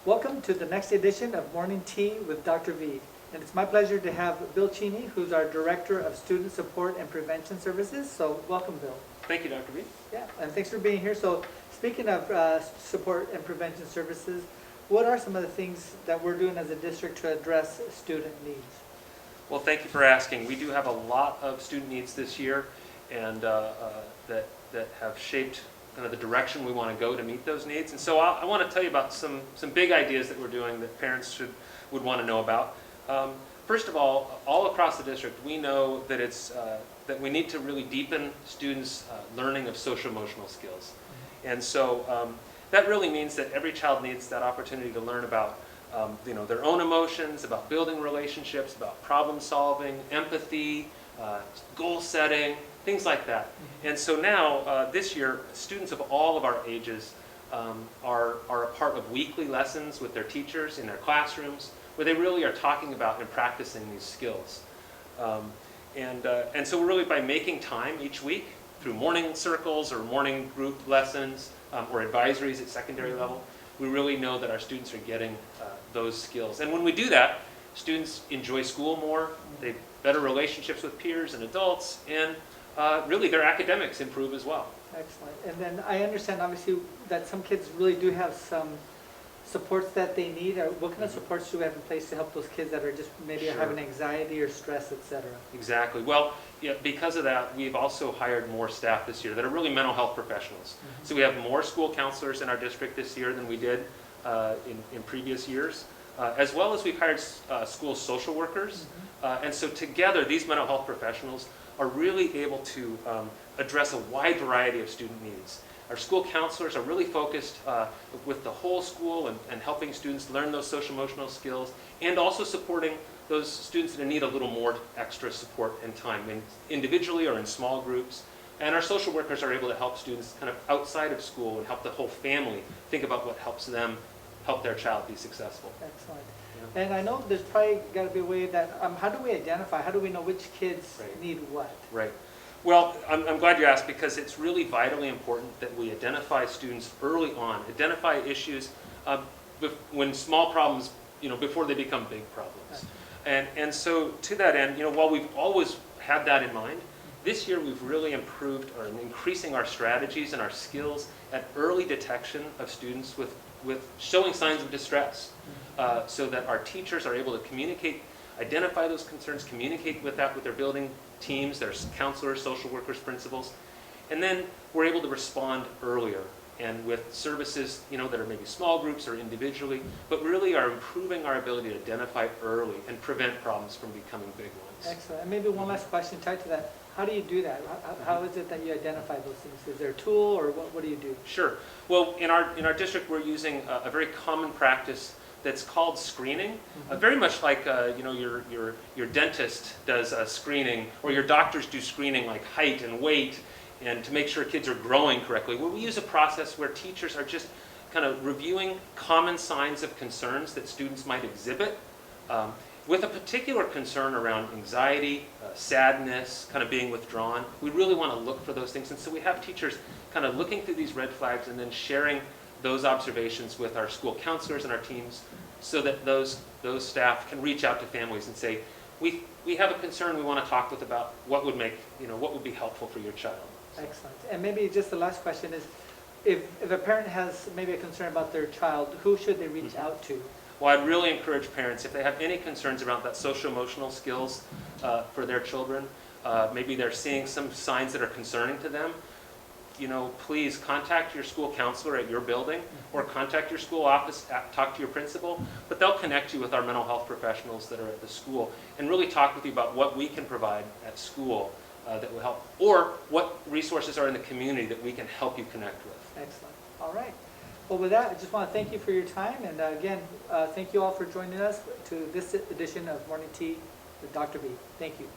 Welcome to the next edition of Morning Tea with Dr. V. And it's my pleasure to have Bill Cheney, who's our Director of Student Support and Prevention Services. So welcome, Bill. Thank you, Dr. V. Yeah, and thanks for being here. So speaking of support and prevention services, what are some of the things that we're doing as a district to address student needs? Well, thank you for asking. We do have a lot of student needs this year, and that have shaped kind of the direction we want to go to meet those needs. And so I want to tell you about some big ideas that we're doing that parents would want to know about. First of all across the district, we know that that we need to really deepen students' learning of social-emotional skills. And so that really means that every child needs that opportunity to learn about their own emotions, about building relationships, about problem solving, empathy, goal setting, things like that. And so now, this year, students of all of our ages are a part of weekly lessons with their teachers in their classrooms, where they really are talking about and practicing these skills. And so really by making time each week through morning circles or morning group lessons or advisories at secondary level, we really know that our students are getting those skills. And when we do that, students enjoy school more, they have better relationships with peers and adults, and really their academics improve as well. Excellent. And then I understand obviously that some kids really do have some supports that they need. What kind of supports do we have in place to help those kids that are just maybe having anxiety or stress, etc.? Exactly. Well, yeah, because of that, we've also hired more staff this year that are really mental health professionals. So we have more school counselors in our district this year than we did in previous years, as well as we've hired school social workers. And so together, these mental health professionals are really able to address a wide variety of student needs. Our school counselors are really focused with the whole school and helping students learn those social-emotional skills, and also supporting those students that need a little more extra support and time, individually or in small groups. And our social workers are able to help students kind of outside of school and help the whole family think about what helps them help their child be successful. Excellent. Yeah. And I know there's probably got to be a way that, how do we identify, how do we know which kids need what? Right. Well, I'm glad you asked, because it's really vitally important that we identify students early on, identify issues when small problems, before they become big problems. And so to that end, while we've always had that in mind, this year we've really improved or increasing our strategies and our skills at early detection of students with showing signs of distress, so that our teachers are able to communicate, identify those concerns, communicate with their building teams, their counselors, social workers, principals, and then we're able to respond earlier and with services that are maybe small groups or individually, but really are improving our ability to identify early and prevent problems from becoming big ones. Excellent. And maybe one last question tied to that. How do you do that? How is it that you identify those things? Is there a tool, or what do you do? Sure. Well, in our district, we're using a very common practice that's called screening, very much like your dentist does screening, or your doctors do screening like height and weight, and to make sure kids are growing correctly. Well, we use a process where teachers are just kind of reviewing common signs of concerns that students might exhibit, with a particular concern around anxiety, sadness, kind of being withdrawn. We really want to look for those things, and so we have teachers kind of looking through these red flags and then sharing those observations with our school counselors and our teams, so that those staff can reach out to families and say, we have a concern we want to talk with about what would be helpful for your child. Excellent. And maybe just the last question is, if a parent has maybe a concern about their child, who should they reach out to? Well, I'd really encourage parents, if they have any concerns about that social-emotional skills for their children, maybe they're seeing some signs that are concerning to them, please contact your school counselor at your building, or contact your school office, talk to your principal, but they'll connect you with our mental health professionals that are at the school and really talk with you about what we can provide at school that will help, or what resources are in the community that we can help you connect with. Excellent. All right. Well, with that, I just want to thank you for your time, and again, thank you all for joining us to this edition of Morning Tea with Dr. B. Thank you.